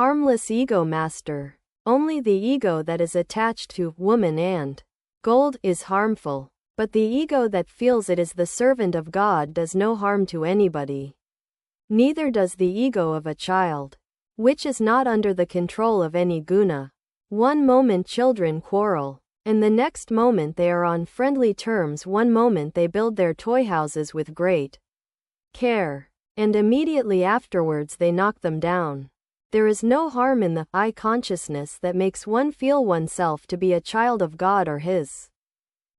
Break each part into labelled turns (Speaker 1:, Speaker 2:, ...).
Speaker 1: Harmless ego master. Only the ego that is attached to woman and gold is harmful. But the ego that feels it is the servant of God does no harm to anybody. Neither does the ego of a child, which is not under the control of any guna. One moment children quarrel, and the next moment they are on friendly terms. One moment they build their toy houses with great care, and immediately afterwards they knock them down. There is no harm in the I consciousness that makes one feel oneself to be a child of God or his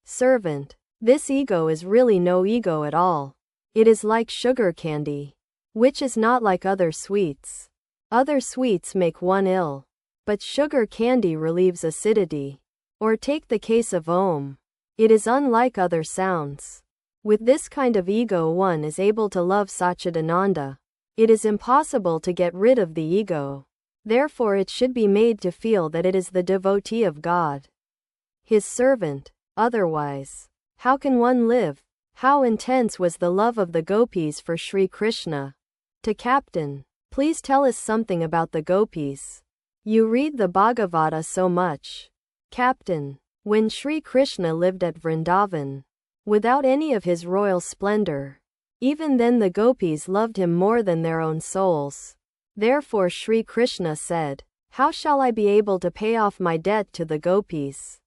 Speaker 1: servant. This ego is really no ego at all. It is like sugar candy, which is not like other sweets. Other sweets make one ill, but sugar candy relieves acidity. Or take the case of Om. It is unlike other sounds. With this kind of ego one is able to love Satchidananda. It is impossible to get rid of the ego. Therefore it should be made to feel that it is the devotee of God, his servant. Otherwise, how can one live? How intense was the love of the gopis for Sri Krishna? To Captain, please tell us something about the gopis. You read the Bhagavata so much. Captain, when Sri Krishna lived at Vrindavan, without any of his royal splendor, even then the gopis loved him more than their own souls. Therefore Sri Krishna said, "How shall I be able to pay off my debt to the gopis,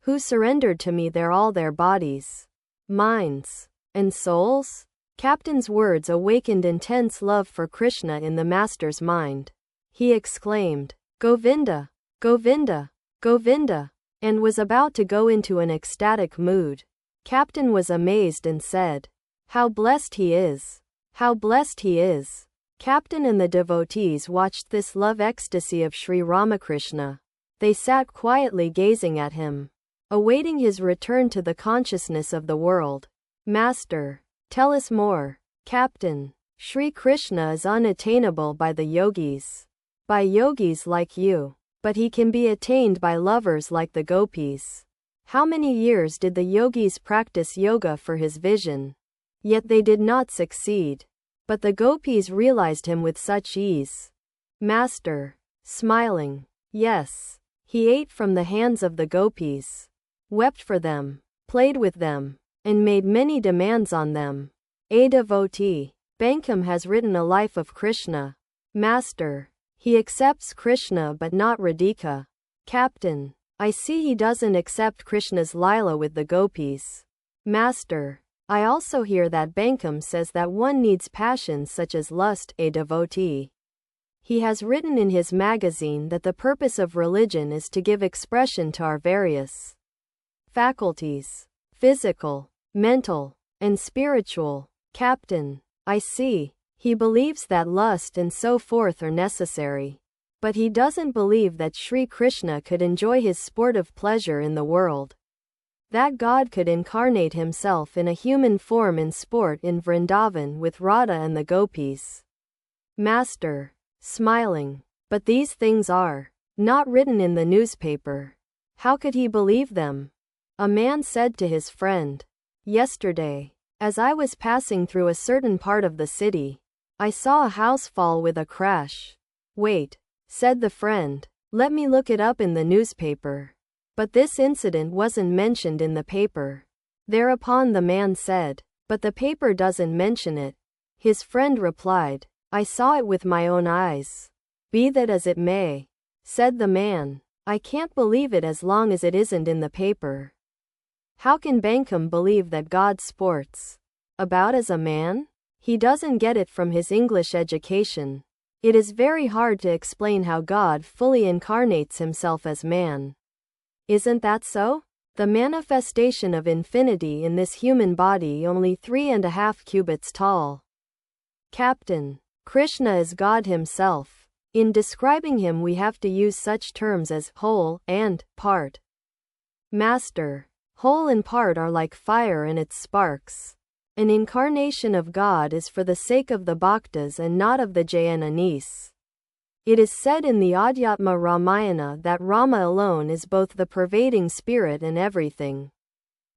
Speaker 1: who surrendered to me all their bodies, minds, and souls?" Captain's words awakened intense love for Krishna in the master's mind. He exclaimed, "Govinda! Govinda! Govinda!" and was about to go into an ecstatic mood. Captain was amazed and said, "How blessed he is! How blessed he is!" Captain and the devotees watched this love ecstasy of Sri Ramakrishna. They sat quietly gazing at him, awaiting his return to the consciousness of the world. "Master, tell us more." Captain, Sri Krishna is unattainable by the yogis, by yogis like you, but he can be attained by lovers like the gopis. How many years did the yogis practice yoga for his vision? Yet they did not succeed. But the gopis realized him with such ease. Master, smiling, yes, he ate from the hands of the gopis, wept for them, played with them, and made many demands on them. A devotee, Bankim has written a life of Krishna. Master, he accepts Krishna but not Radhika. Captain, I see he doesn't accept Krishna's lila with the gopis. Master, I also hear that Bankim says that one needs passions such as lust. A devotee, he has written in his magazine that the purpose of religion is to give expression to our various faculties, physical, mental, and spiritual. Captain, I see. He believes that lust and so forth are necessary. But he doesn't believe that Sri Krishna could enjoy his sportive pleasure in the world, that God could incarnate himself in a human form in sport in Vrindavan with Radha and the gopis. Master, smiling, but these things are not written in the newspaper. How could he believe them? A man said to his friend, "Yesterday, as I was passing through a certain part of the city, I saw a house fall with a crash." "Wait," said the friend, "let me look it up in the newspaper." But this incident wasn't mentioned in the paper. Thereupon the man said, "But the paper doesn't mention it." His friend replied, "I saw it with my own eyes." "Be that as it may," said the man, "I can't believe it as long as it isn't in the paper." How can Bankim believe that God sports about as a man? He doesn't get it from his English education. It is very hard to explain how God fully incarnates himself as man. Isn't that so? The manifestation of infinity in this human body only 3.5 cubits tall. Captain, Krishna is God himself. In describing him we have to use such terms as whole and part. Master, whole and part are like fire and its sparks. An incarnation of God is for the sake of the bhaktas and not of the Jayananis. It is said in the Adhyatma Ramayana that Rama alone is both the pervading spirit and everything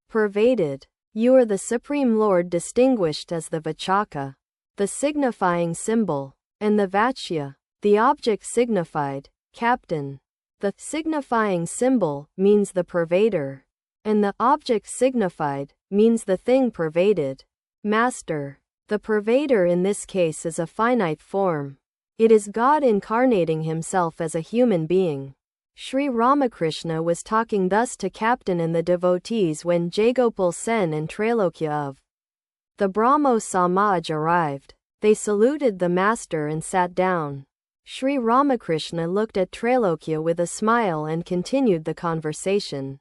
Speaker 1: pervaded. You are the Supreme Lord distinguished as the Vachaka, the signifying symbol, and the Vachya, The object signified captain. The signifying symbol means the pervader, and the object signified means the thing pervaded. Master. The pervader in this case is a finite form. It is God incarnating himself as a human being. Sri Ramakrishna was talking thus to Captain and the devotees when Jayagopal Sen and Trailokya of the Brahmo Samaj arrived. They saluted the master and sat down. Sri Ramakrishna looked at Trailokya with a smile and continued the conversation.